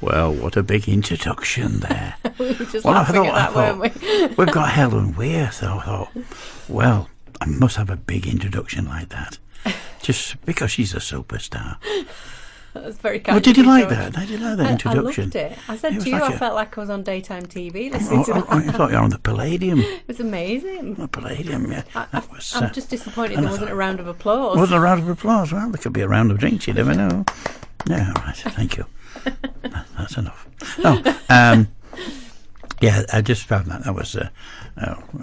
Well, what a big introduction there. We were just laughing at that, weren't we? We've got Helen Weir, so I thought, well, I must have a big introduction like that. Just because she's a superstar. That was very kind. Well, did you like that? Did you like that introduction? I loved it. I said It was to you, like I felt like I was on daytime TV listening to that. I thought you were on the Palladium. It was amazing. The Palladium, yeah. I'm just disappointed there wasn't a round of applause. Wasn't a round of applause? Well, there could be a round of drinks, you never know. Yeah, right, thank you. That's enough. Yeah, I just found that was a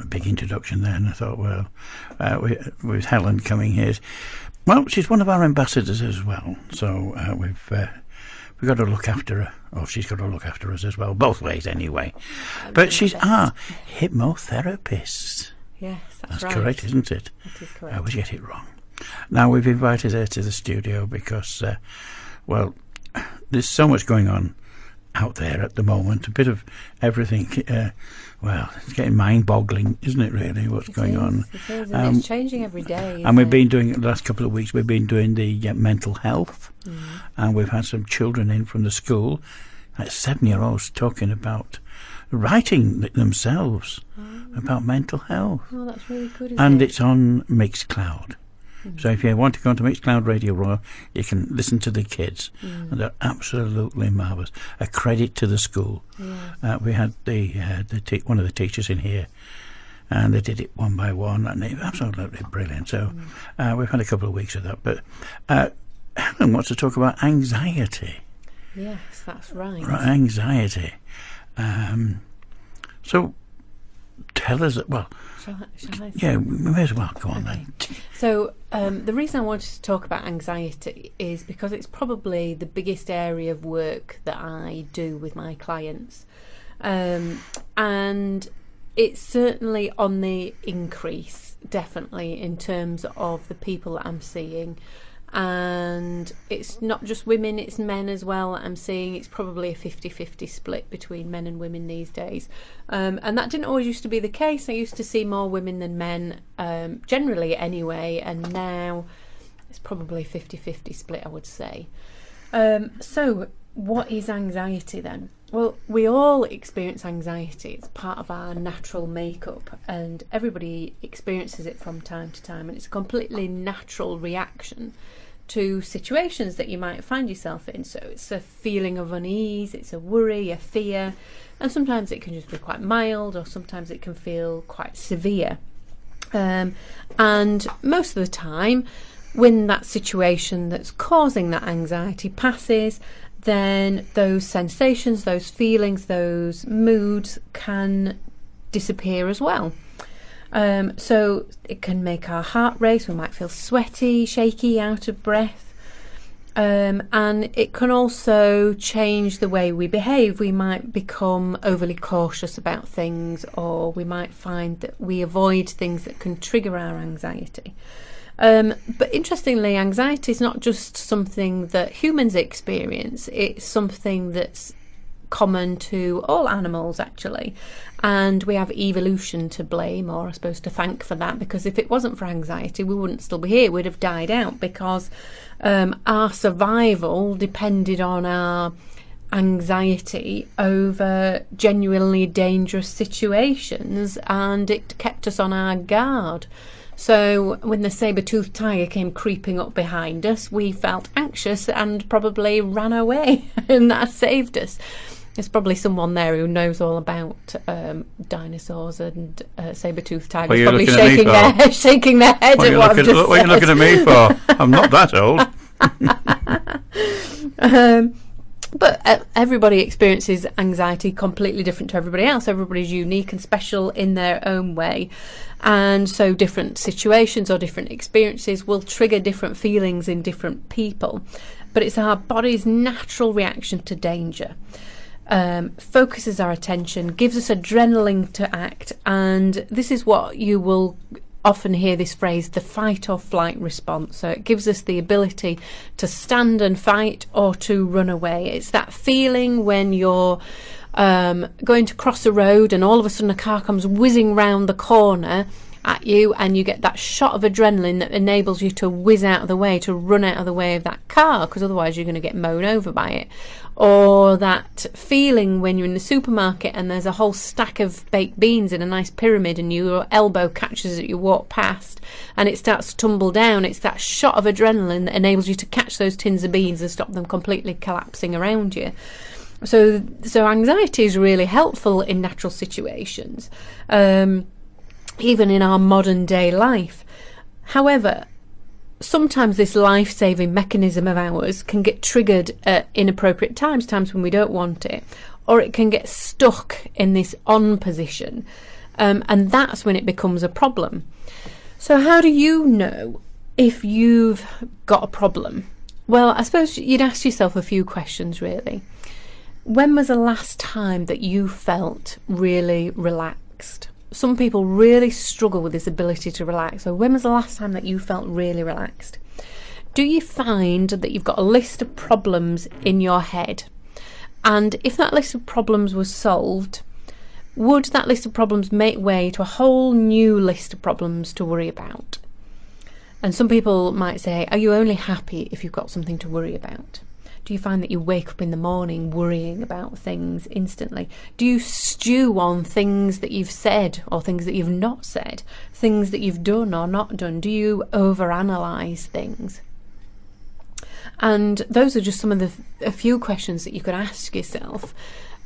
big introduction there, and I thought, well, with Helen coming here, well, she's one of our ambassadors as well, so we've got to look after her, or she's got to look after us as well, both ways anyway. But she's our hypnotherapist. Yes, that's right. That's correct, isn't it? That is correct. I always get it wrong. Now, we've invited her to the studio because, well, there's so much going on out there at the moment, a bit of everything. Well, it's getting mind-boggling, isn't it, really, what's going on? It is, and it's changing every day. And we've been doing, the last couple of weeks, we've been doing the mental health, and we've had some children in from the school, like 7-year-olds talking about writing themselves about mental health. Oh, that's really good, and it's on Mixcloud. So if you want to go onto Mixcloud Radio Royal, you can listen to the kids, and they're absolutely marvellous. A credit to the school. Yeah. We had one of the teachers in here, and they did it one by one, and they're absolutely brilliant. So we've had a couple of weeks of that. But Helen wants to talk about anxiety. Yes, that's right. Right, anxiety. So tell us, well... Shall I yeah, we may as well go on then. So the reason I wanted to talk about anxiety is because it's probably the biggest area of work that I do with my clients, and it's certainly on the increase, definitely, in terms of the people that I'm seeing. And it's not just women, it's men as well. I'm seeing it's probably a 50-50 split between men and women these days, and that didn't always used to be the case. I used to see more women than men, generally anyway, and now it's probably a 50-50 split, I would say. So what is anxiety then? Well, we all experience anxiety. It's part of our natural makeup, and everybody experiences it from time to time, and it's a completely natural reaction to situations that you might find yourself in. So it's a feeling of unease, it's a worry, a fear, and sometimes it can just be quite mild, or sometimes it can feel quite severe. And most of the time, when that situation that's causing that anxiety passes, then those sensations, those feelings, those moods can disappear as well. So it can make our heart race, we might feel sweaty, shaky, out of breath, and it can also change the way we behave. We might become overly cautious about things, or we might find that we avoid things that can trigger our anxiety. But interestingly, anxiety is not just something that humans experience, it's something that's common to all animals, actually, and we have evolution to blame, or I suppose to thank, for that, because if it wasn't for anxiety, we wouldn't still be here. We'd have died out, because our survival depended on our anxiety over genuinely dangerous situations, and it kept us on our guard. So when the saber-toothed tiger came creeping up behind us, we felt anxious and probably ran away, and that saved us. There's probably someone there who knows all about dinosaurs and saber-toothed tigers, probably shaking their head at what I've just said. What are you looking at me for? I'm not that old. But everybody experiences anxiety completely different to everybody else. Everybody's unique and special in their own way. And so different situations or different experiences will trigger different feelings in different people. But it's our body's natural reaction to danger. Focuses our attention, gives us adrenaline to act, and this is what you will often hear this phrase, the fight or flight response. So it gives us the ability to stand and fight or to run away. It's that feeling when you're going to cross a road and all of a sudden a car comes whizzing round the corner at you, and you get that shot of adrenaline that enables you to whiz out of the way, to run out of the way of that car, because otherwise you're going to get mown over by it. Or that feeling when you're in the supermarket and there's a whole stack of baked beans in a nice pyramid and your elbow catches it, you walk past and it starts to tumble down. It's that shot of adrenaline that enables you to catch those tins of beans and stop them completely collapsing around you. So anxiety is really helpful in natural situations, even in our modern day life. However, sometimes this life-saving mechanism of ours can get triggered at inappropriate times when we don't want it, or it can get stuck in this on position, and that's when it becomes a problem. So how do you know if you've got a problem? Well, I suppose you'd ask yourself a few questions, really. When was the last time that you felt really relaxed? Some people really struggle with this ability to relax. So when was the last time that you felt really relaxed? Do you find that you've got a list of problems in your head? And if that list of problems was solved, would that list of problems make way to a whole new list of problems to worry about? And some people might say, are you only happy if you've got something to worry about? Do you find that you wake up in the morning worrying about things instantly? Do you stew on things that you've said or things that you've not said? Things that you've done or not done? Do you overanalyze things? And those are just some of a few questions that you could ask yourself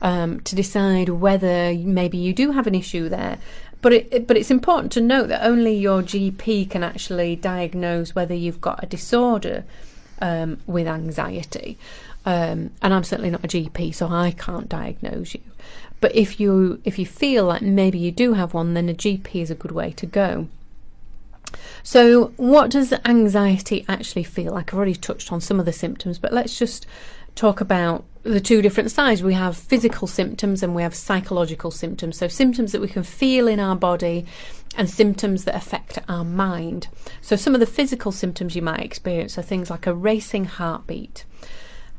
to decide whether maybe you do have an issue there. But it's important to note that only your GP can actually diagnose whether you've got a disorder with anxiety, and I'm certainly not a GP, so I can't diagnose you. But if you feel like maybe you do have one, then a GP is a good way to go. So what does anxiety actually feel like? I've already touched on some of the symptoms, but let's just talk about the two different sides. We have physical symptoms and we have psychological symptoms. So symptoms that we can feel in our body and symptoms that affect our mind. So some of the physical symptoms you might experience are things like a racing heartbeat,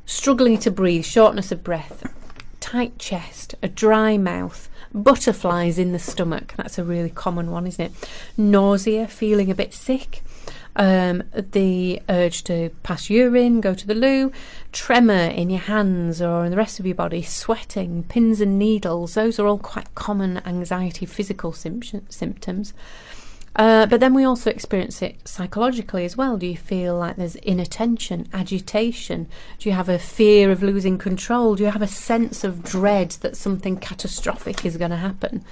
struggling to breathe, shortness of breath, tight chest, a dry mouth, butterflies in the stomach. That's a really common one, isn't it? Nausea, feeling a bit sick, the urge to pass urine, go to the loo, tremor in your hands or in the rest of your body, sweating, pins and needles. Those are all quite common anxiety physical symptoms. But then we also experience it psychologically as well. Do you feel like there's inattention, agitation? Do you have a fear of losing control? Do you have a sense of dread that something catastrophic is going to happen?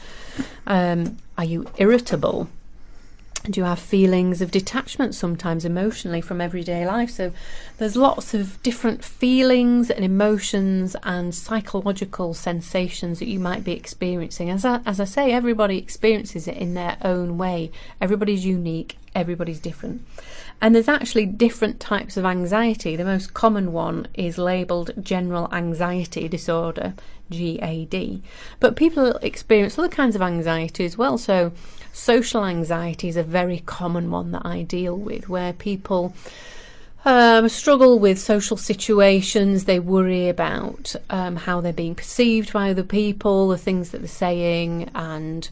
Are you irritable? Do you have feelings of detachment sometimes emotionally from everyday life? So there's lots of different feelings and emotions and psychological sensations that you might be experiencing. As I say, everybody experiences it in their own way. Everybody's unique, everybody's different. And there's actually different types of anxiety. The most common one is labelled general anxiety disorder, GAD. But people experience other kinds of anxiety as well. So social anxiety is a very common one that I deal with, where people struggle with social situations. They worry about how they're being perceived by other people, the things that they're saying, and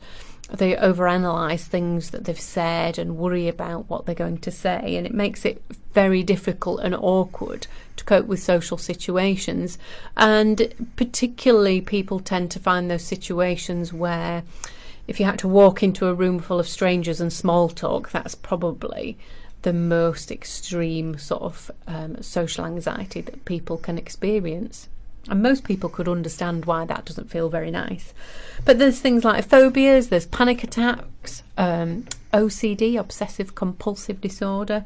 they overanalyze things that they've said and worry about what they're going to say, and it makes it very difficult and awkward to cope with social situations. And particularly people tend to find those situations where if you had to walk into a room full of strangers and small talk, that's probably the most extreme sort of social anxiety that people can experience. And most people could understand why that doesn't feel very nice. But there's things like phobias, there's panic attacks, OCD, obsessive compulsive disorder.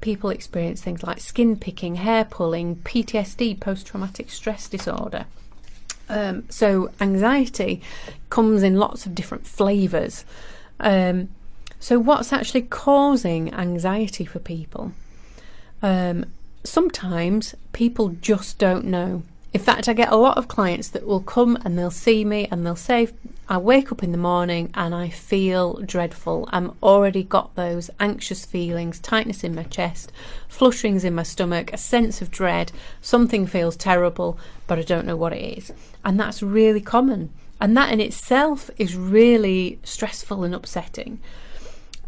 People experience things like skin picking, hair pulling, PTSD, post-traumatic stress disorder. So anxiety comes in lots of different flavours. So what's actually causing anxiety for people? Sometimes people just don't know. In fact, I get a lot of clients that will come and they'll see me and they'll say, I wake up in the morning and I feel dreadful. I'm already got those anxious feelings, tightness in my chest, flutterings in my stomach, a sense of dread. Something feels terrible, but I don't know what it is. And that's really common. And that in itself is really stressful and upsetting.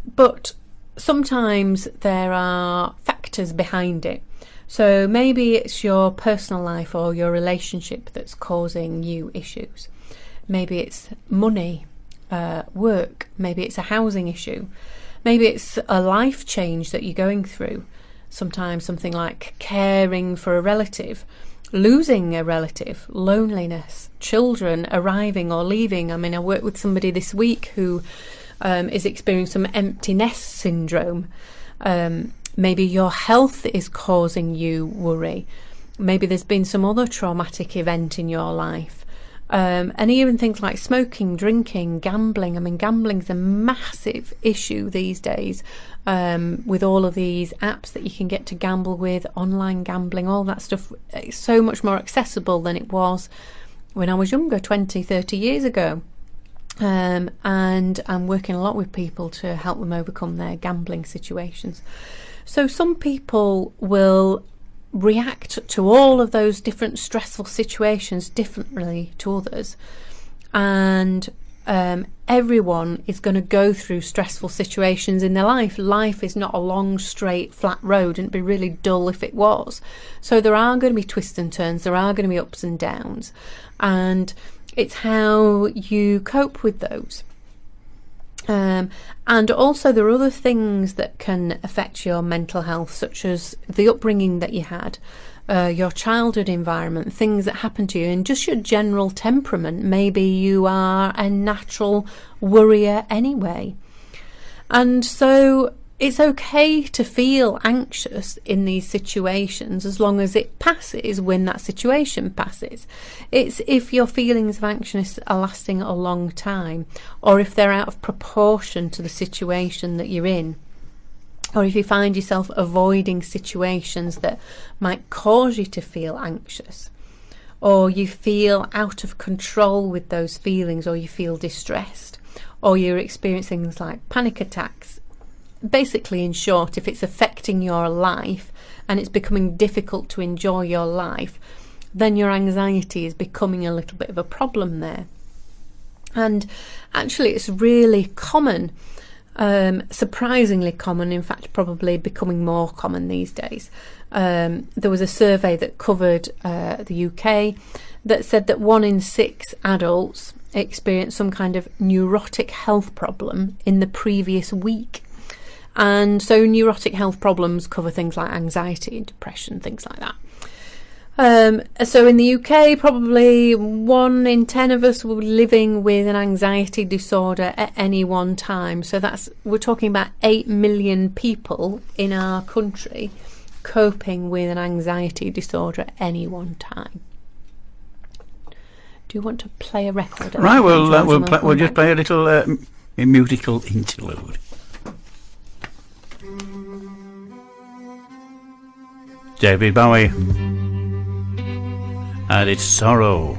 But sometimes there are factors behind it. So maybe it's your personal life or your relationship that's causing you issues. Maybe it's money, work. Maybe it's a housing issue. Maybe it's a life change that you're going through. Sometimes something like caring for a relative, losing a relative, loneliness, children arriving or leaving. I mean, I worked with somebody this week who is experiencing some empty nest syndrome. Maybe your health is causing you worry. Maybe there's been some other traumatic event in your life. And even things like smoking, drinking, gambling. I mean, gambling's a massive issue these days, with all of these apps that you can get to gamble with, online gambling, all that stuff. It's so much more accessible than it was when I was younger, 20, 30 years ago. And I'm working a lot with people to help them overcome their gambling situations. So some people will react to all of those different stressful situations differently to others. And everyone is going to go through stressful situations in their life. Life is not a long, straight, flat road, and it'd be really dull if it was. So there are going to be twists and turns, there are going to be ups and downs. And it's how you cope with those. And also there are other things that can affect your mental health, such as the upbringing that you had, your childhood environment, things that happen to you, and just your general temperament. Maybe you are a natural worrier anyway. And so it's okay to feel anxious in these situations as long as it passes when that situation passes. It's if your feelings of anxiousness are lasting a long time, or if they're out of proportion to the situation that you're in, or if you find yourself avoiding situations that might cause you to feel anxious, or you feel out of control with those feelings, or you feel distressed, or you're experiencing things like panic attacks. Basically, in short, if it's affecting your life and it's becoming difficult to enjoy your life, then your anxiety is becoming a little bit of a problem there. And actually, it's really common, surprisingly common, in fact, probably becoming more common these days. There was a survey that covered the UK that said that 1 in 6 adults experienced some kind of neurotic health problem in the previous week. And so neurotic health problems cover things like anxiety, depression, things like that. So in the UK, probably 1 in 10 of us were living with an anxiety disorder at any one time. So we're talking about 8 million people in our country coping with an anxiety disorder at any one time. Do you want to play a record? Right, we'll just play a little musical interlude. David Bowie, and it's Sorrow.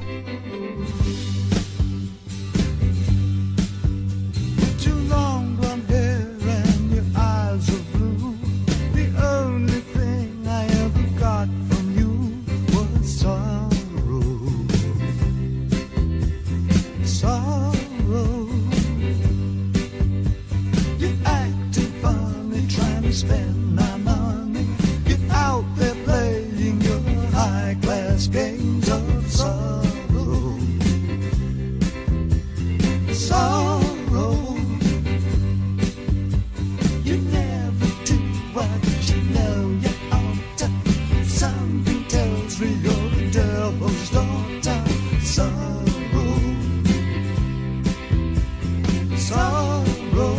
Too long blonde hair and your eyes are blue. The only thing I ever got from you was sorrow. Sorrow. You acting funny, trying to spend my money. Get out there playing your high-class games of sorrow. Sorrow. You never do what you know you ought to. Something tells me you're the devil's daughter. Sorrow. Sorrow. Sorrow.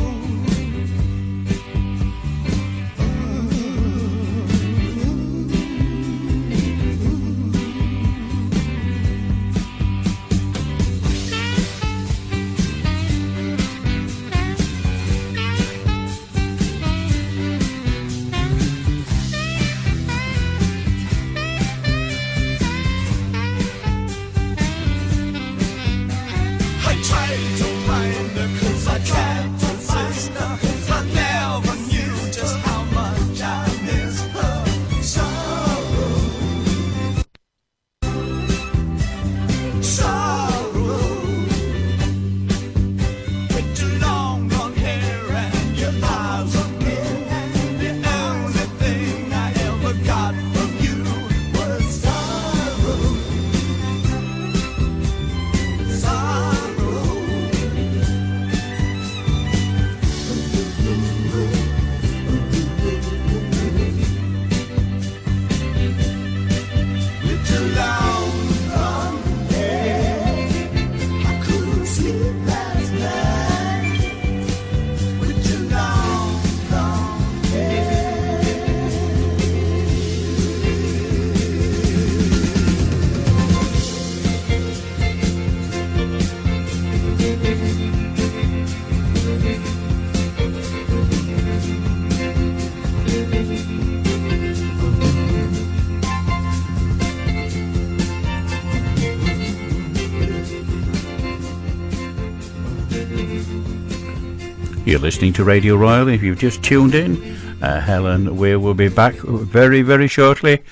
You're listening to Radio Royal. If you've just tuned in, Helen Weir will be back very, very shortly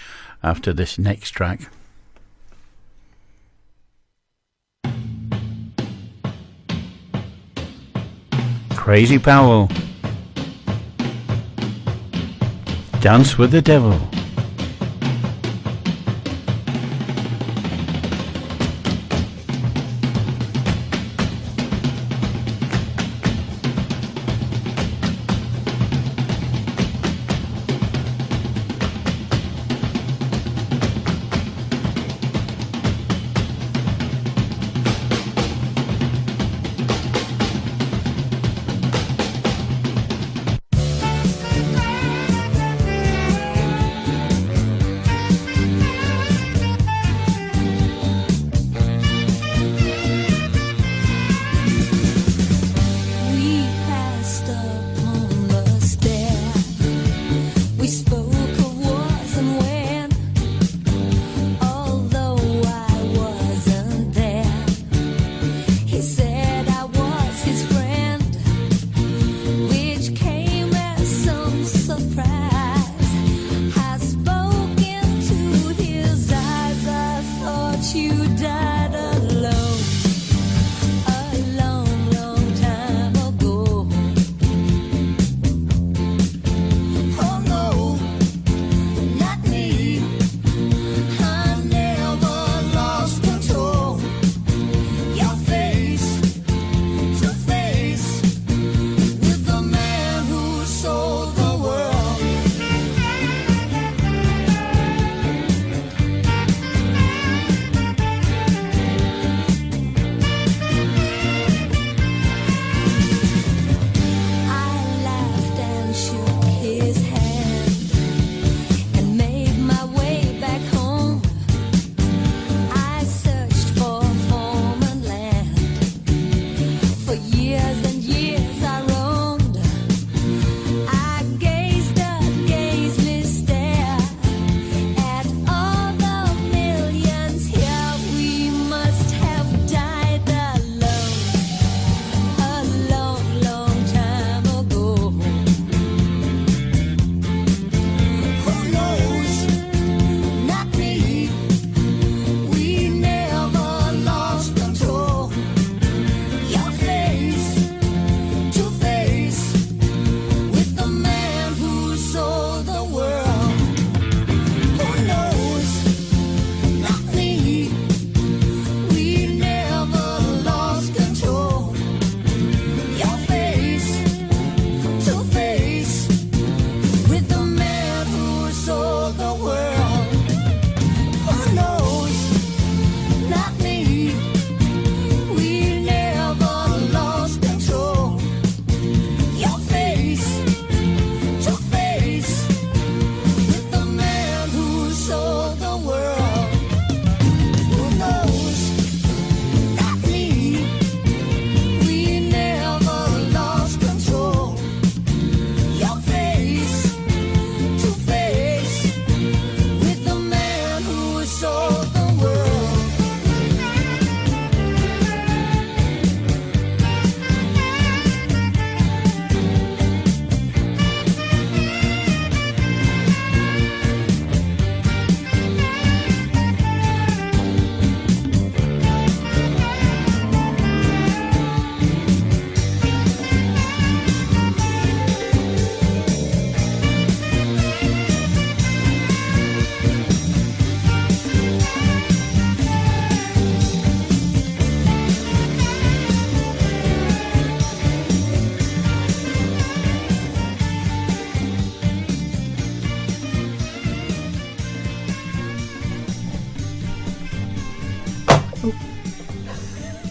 after this next track. Crazy Powell. Dance with the Devil.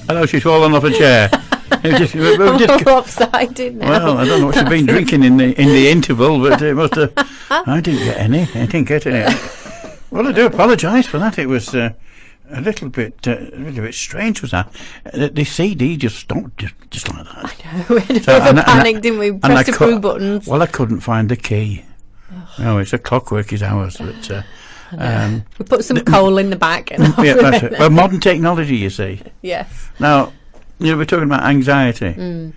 I know she's fallen off a chair. Just upside now. Well, I don't know what she's been drinking in the interval, but it must have. I didn't get any. I didn't get any. Well, I do apologise for that. It was a little bit strange. Was that the CD just stopped just like that? I know. We had a bit of a panic, didn't we? Pressed a few buttons. Well, I couldn't find the key. No, it's a clockwork is ours, but. We put some coal in the back. And yeah, that's it. Well, modern technology, you see. Yes. Now, we're talking about anxiety.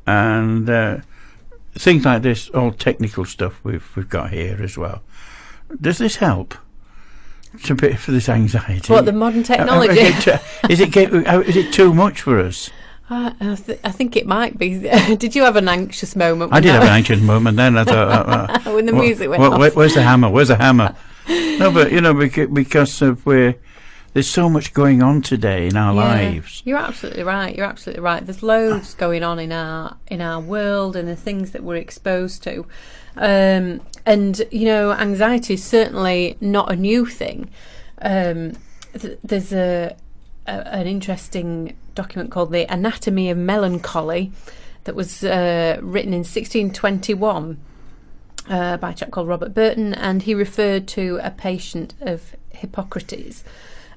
and things like this, all technical stuff we've got here as well. Does this help for this anxiety? What, the modern technology? Is it too much for us? I think it might be. Did you have an anxious moment? I did have an anxious moment. Then I thought, when the music went off. Where's the hammer? Where's the hammer? No, but because of there's so much going on today in our lives. You're absolutely right. There's loads going on in our world and the things that we're exposed to. And anxiety is certainly not a new thing. There's an interesting document called The Anatomy of Melancholy that was written in 1621 by a chap called Robert Burton, and he referred to a patient of Hippocrates.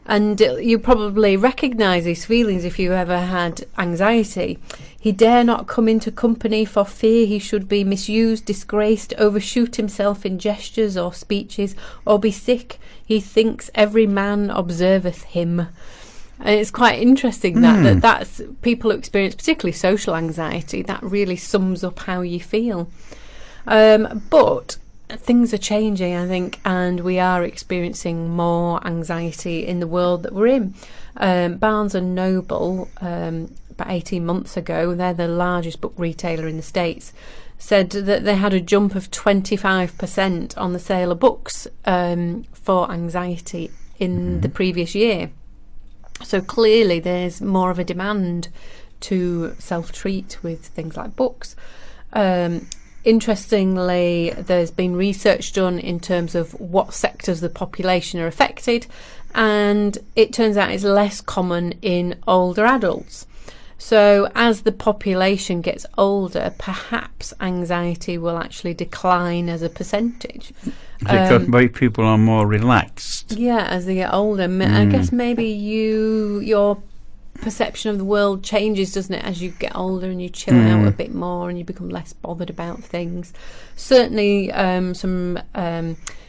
And you probably recognise these feelings if you ever had anxiety. He dare not come into company for fear he should be misused, disgraced, overshoot himself in gestures or speeches, or be sick. He thinks every man observeth him. And it's quite interesting that's people who experience particularly social anxiety. That really sums up how you feel. But things are changing, I think, and we are experiencing more anxiety in the world that we're in. Barnes and Noble, about 18 months ago, they're the largest book retailer in the States, said that they had a jump of 25% on the sale of books for anxiety in the previous year. So clearly there's more of a demand to self-treat with things like books. Interestingly, there's been research done in terms of what sectors of the population are affected, and it turns out it's less common in older adults. So as the population gets older, perhaps anxiety will actually decline as a percentage. Because people are more relaxed. Yeah, as they get older. I guess maybe your perception of the world changes, doesn't it, as you get older and you chill out a bit more and you become less bothered about things. Certainly some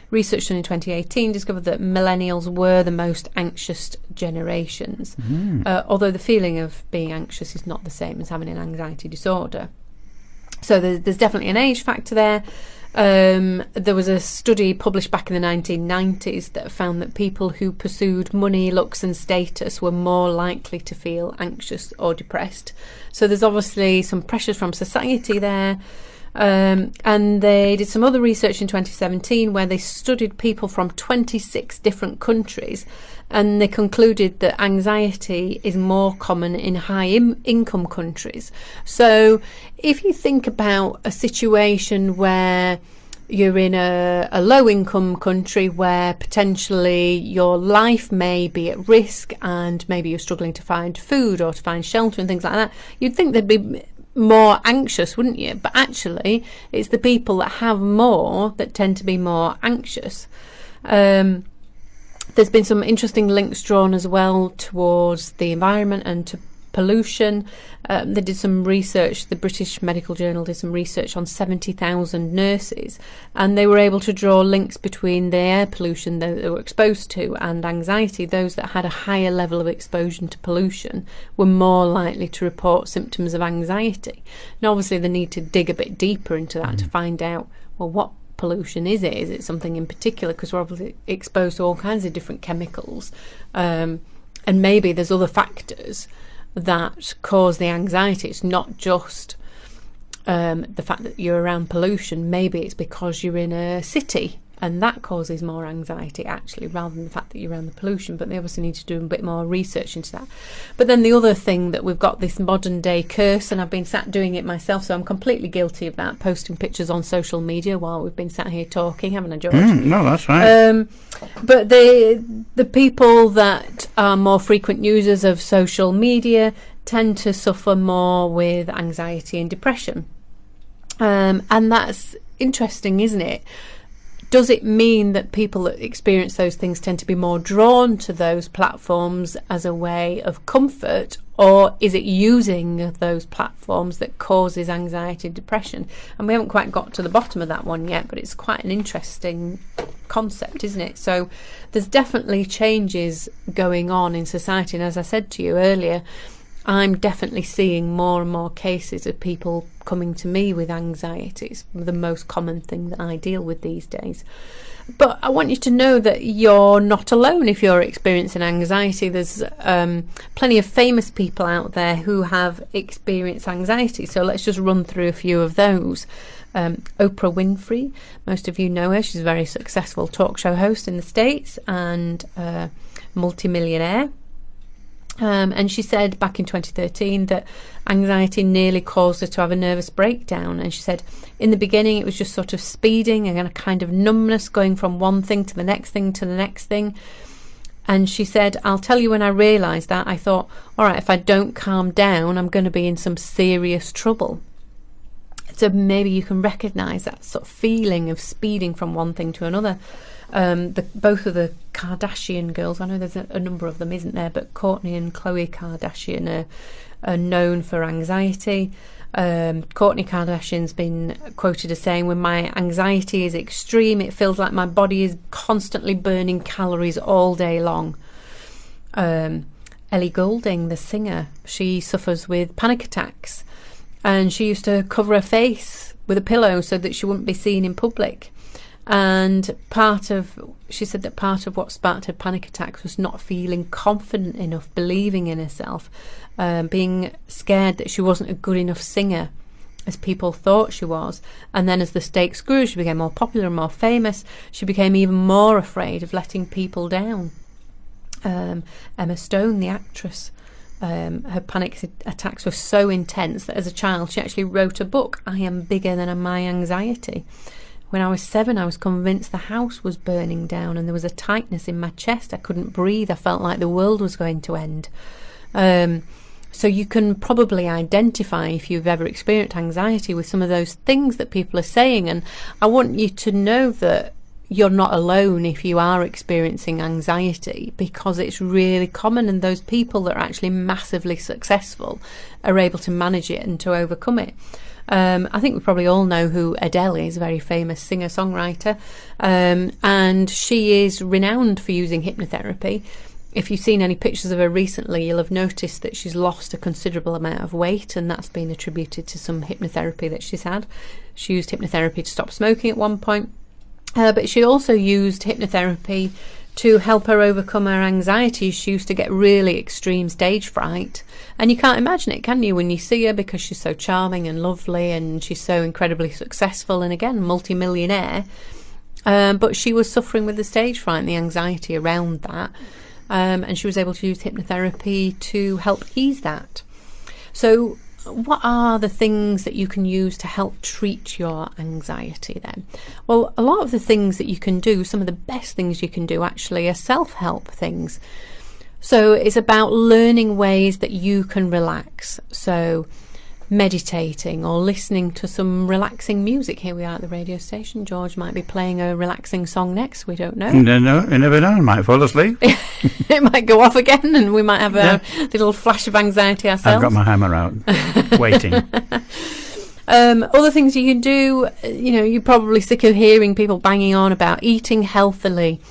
research done in 2018 discovered that millennials were the most anxious generations, although the feeling of being anxious is not the same as having an anxiety disorder. So there's definitely an age factor there. There was a study published back in the 1990s that found that people who pursued money, looks and status were more likely to feel anxious or depressed. So there's obviously some pressures from society there. And they did some other research in 2017 where they studied people from 26 different countries, and they concluded that anxiety is more common in high-income countries. So if you think about a situation where you're in a low-income country where potentially your life may be at risk and maybe you're struggling to find food or to find shelter and things like that, you'd think there'd be more anxious, wouldn't you? But actually, it's the people that have more that tend to be more anxious. There's been some interesting links drawn as well towards the environment and to pollution. They did some research, the British Medical Journal did some research on 70,000 nurses, and they were able to draw links between the air pollution that they were exposed to and anxiety. Those that had a higher level of exposure to pollution were more likely to report symptoms of anxiety. Now obviously they need to dig a bit deeper into that to find out, well, what pollution is it? Is it something in particular? Because we're obviously exposed to all kinds of different chemicals, and maybe there's other factors that cause the anxiety. It's not just the fact that you're around pollution. Maybe it's because you're in a city and that causes more anxiety actually, rather than the fact that you're around the pollution. But they obviously need to do a bit more research into that. But then the other thing that we've got, this modern day curse, and I've been sat doing it myself, so I'm completely guilty of that, posting pictures on social media while we've been sat here talking, haven't I, George? No, that's right. But the people that are more frequent users of social media tend to suffer more with anxiety and depression. And that's interesting, isn't it? Does it mean that people that experience those things tend to be more drawn to those platforms as a way of comfort, or is it using those platforms that causes anxiety and depression? And we haven't quite got to the bottom of that one yet, but it's quite an interesting concept, isn't it? So there's definitely changes going on in society, and as I said to you earlier, I'm definitely seeing more and more cases of people coming to me with anxiety. It's the most common thing that I deal with these days. But I want you to know that you're not alone if you're experiencing anxiety. There's plenty of famous people out there who have experienced anxiety. So let's just run through a few of those. Oprah Winfrey, most of you know her. She's a very successful talk show host in the States and multimillionaire. And she said back in 2013 that anxiety nearly caused her to have a nervous breakdown. And she said in the beginning it was just sort of speeding and a kind of numbness going from one thing to the next thing to the next thing. And she said, I'll tell you, when I realised that, I thought, all right, if I don't calm down, I'm going to be in some serious trouble. So maybe you can recognise that sort of feeling of speeding from one thing to another. Both of the Kardashian girls, I know there's a number of them, isn't there? But Kourtney and Khloe Kardashian are known for anxiety. Kourtney Kardashian's been quoted as saying, when my anxiety is extreme, it feels like my body is constantly burning calories all day long. Ellie Goulding, the singer, she suffers with panic attacks, and she used to cover her face with a pillow so that she wouldn't be seen in public. And she said that part of what sparked her panic attacks was not feeling confident enough, believing in herself, being scared that she wasn't a good enough singer as people thought she was. And then as the stakes grew, she became more popular and more famous. She became even more afraid of letting people down. Emma Stone, the actress, her panic attacks were so intense that as a child she actually wrote a book, I Am Bigger Than My Anxiety. When I was 7, I was convinced the house was burning down and there was a tightness in my chest. I couldn't breathe. I felt like the world was going to end. So you can probably identify, if you've ever experienced anxiety, with some of those things that people are saying. And I want you to know that you're not alone if you are experiencing anxiety, because it's really common, and those people that are actually massively successful are able to manage it and to overcome it. I think we probably all know who Adele is, a very famous singer-songwriter, and she is renowned for using hypnotherapy. If you've seen any pictures of her recently, you'll have noticed that she's lost a considerable amount of weight, and that's been attributed to some hypnotherapy that she's had. She used hypnotherapy to stop smoking at one point, but she also used hypnotherapy to help her overcome her anxiety. She used to get really extreme stage fright, and you can't imagine it, can you, when you see her, because she's so charming and lovely and she's so incredibly successful and, again, multi-millionaire, but she was suffering with the stage fright and the anxiety around that, and she was able to use hypnotherapy to help ease that. So what are the things that you can use to help treat your anxiety then? Well, a lot of the things that you can do, some of the best things you can do actually, are self-help things. So it's about learning ways that you can relax. So meditating or listening to some relaxing music. Here we are at the radio station. George might be playing a relaxing song next. We don't know. No, you never know. I might fall asleep. It might go off again and we might have a little flash of anxiety ourselves. I've got my hammer out, waiting. Other things you can do, you're probably sick of hearing people banging on about eating healthily,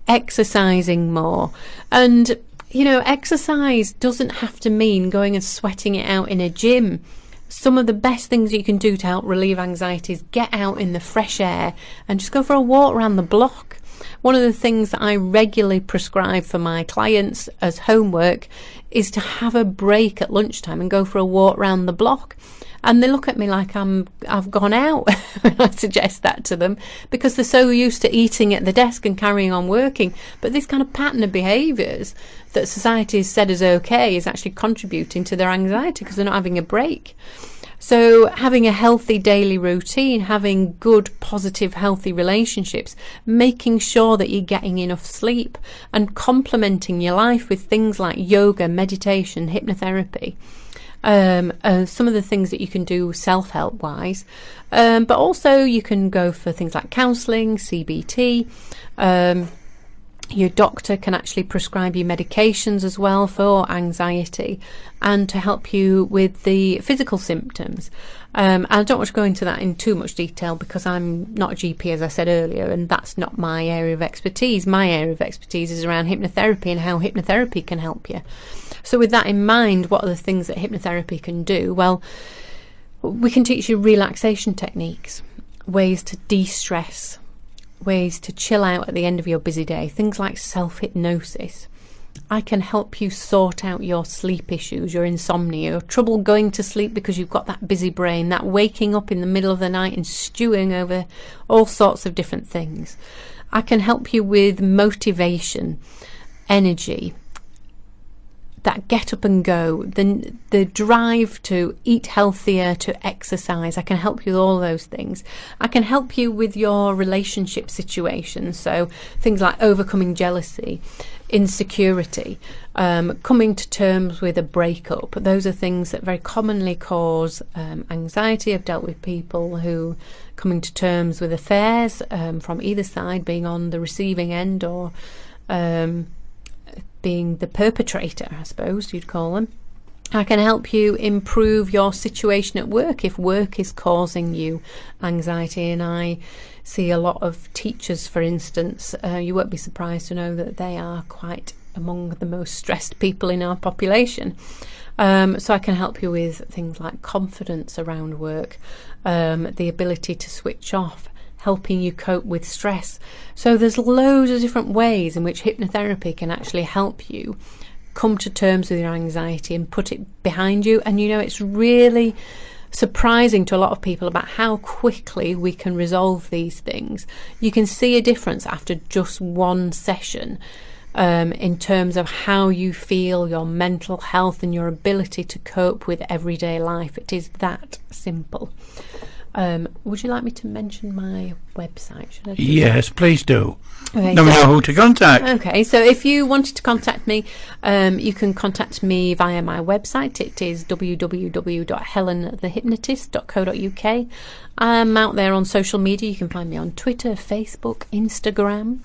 exercising more. And, exercise doesn't have to mean going and sweating it out in a gym. Some of the best things you can do to help relieve anxiety is get out in the fresh air and just go for a walk around the block. One of the things that I regularly prescribe for my clients as homework is to have a break at lunchtime and go for a walk around the block. And they look at me like I've gone out when I suggest that to them, because they're so used to eating at the desk and carrying on working. But this kind of pattern of behaviours that society has said is okay is actually contributing to their anxiety because they're not having a break. So having a healthy daily routine, having good, positive, healthy relationships, making sure that you're getting enough sleep, and complementing your life with things like yoga, meditation, hypnotherapy. Some of the things that you can do self-help wise, but also you can go for things like counselling, CBT, Your doctor can actually prescribe you medications as well for anxiety and to help you with the physical symptoms. And I don't want to go into that in too much detail because I'm not a GP, as I said earlier, and that's not my area of expertise. My area of expertise is around hypnotherapy and how hypnotherapy can help you. So with that in mind, what are the things that hypnotherapy can do? Well, we can teach you relaxation techniques, ways to de-stress, ways to chill out at the end of your busy day, things like self-hypnosis. I can help you sort out your sleep issues, your insomnia, your trouble going to sleep because you've got that busy brain, that waking up in the middle of the night and stewing over all sorts of different things. I can help you with motivation, energy, that get up and go, the drive to eat healthier, to exercise. I can help you with all those things. I can help you with your relationship situation, so things like overcoming jealousy, insecurity, coming to terms with a breakup. Those are things that very commonly cause anxiety. I've dealt with people who coming to terms with affairs from either side, being on the receiving end or being the perpetrator, I suppose you'd call them. I can help you improve your situation at work if work is causing you anxiety. And I see a lot of teachers, for instance. You won't be surprised to know that they are quite among the most stressed people in our population. So I can help you with things like confidence around work, the ability to switch off, helping you cope with stress. So there's loads of different ways in which hypnotherapy can actually help you come to terms with your anxiety and put it behind you. And it's really surprising to a lot of people about how quickly we can resolve these things. You can see a difference after just one session in terms of how you feel, your mental health and your ability to cope with everyday life. It is that simple. Would you like me to mention my website? Should I do Yes, please do. Okay, Now we know who to contact. Okay, so if you wanted to contact me, you can contact me via my website. It is www.helenthehypnotist.co.uk. I'm out there on social media. You can find me on Twitter, Facebook, Instagram.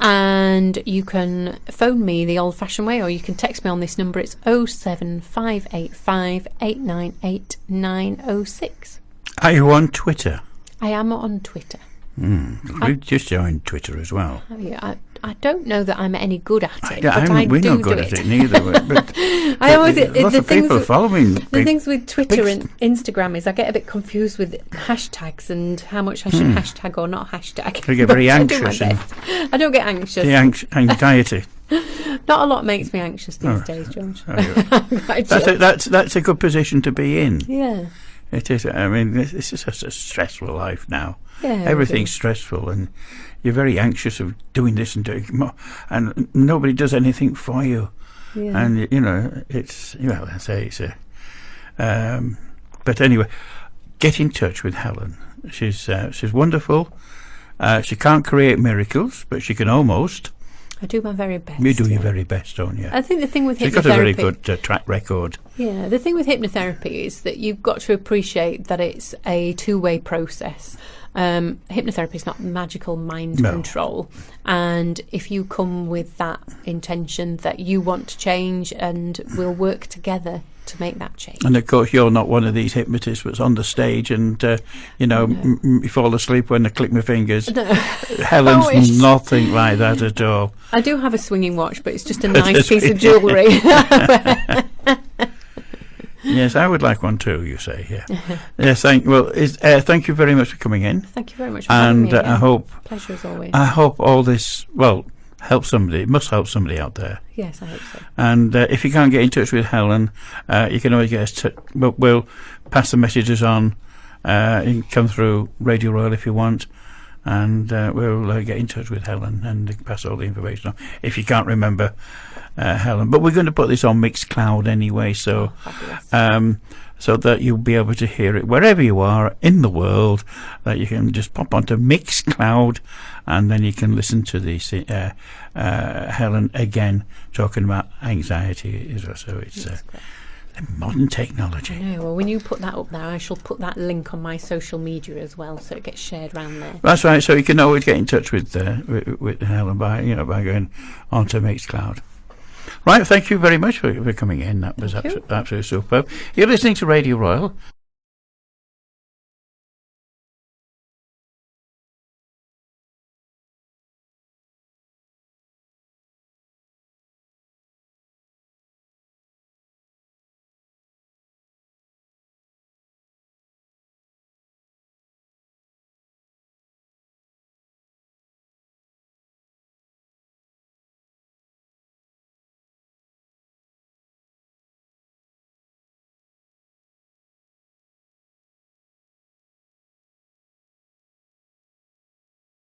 And you can phone me the old-fashioned way, or you can text me on this number. It's 07585 898 906. Are you on Twitter? I am on Twitter. We've just joined Twitter as well. I don't know that I'm any good at it. We're not good at it neither. But I always lots of people following. The things with Twitter and Instagram is I get a bit confused with hashtags and how much I should hashtag or not hashtag. You get very anxious. I don't get anxious. The anxiety. Not a lot makes me anxious these days, George. That's a good position to be in. Yeah. It is. I mean, this is such a stressful life now. Yeah, everything's stressful, and you're very anxious of doing this and doing more, and nobody does anything for you. Yeah. And it's I say it's a. But anyway, get in touch with Helen. She's wonderful. She can't create miracles, but she can almost. I do my very best. You do your very best, don't you? I think the thing with hypnotherapy... She's got a very good track record. Yeah, the thing with hypnotherapy is that you've got to appreciate that it's a two-way process. Hypnotherapy is not magical mind control. And if you come with that intention that you want to change and we'll work together to make that change. And of course, you're not one of these hypnotists that's on the stage and, you fall asleep when I click my fingers. No. Helen's nothing like that at all. I do have a swinging watch, but it's just a nice piece of jewellery. Yes, I would like one too, you say, yeah. Yes, thank you very much for coming in. Thank you very much for having me. And I hope... Pleasure as always. I hope all this, helps somebody. It must help somebody out there. Yes, I hope so. And if you can't get in touch with Helen, you can always get us to... We'll pass the messages on. You can come through Radio Royal if you want. And we'll get in touch with Helen and pass all the information on. If you can't remember Helen. But we're going to put this on Mixcloud anyway, so so that you'll be able to hear it wherever you are in the world, that you can just pop onto Mixcloud and then you can listen to this Helen again talking about anxiety. So it's Modern technology. No, well, when you put that up there, I shall put that link on my social media as well, so it gets shared around there. That's right. So you can always get in touch with Helen by going onto Mixcloud. Right. Thank you very much for coming in. That was absolutely superb. You're listening to Radio Royal.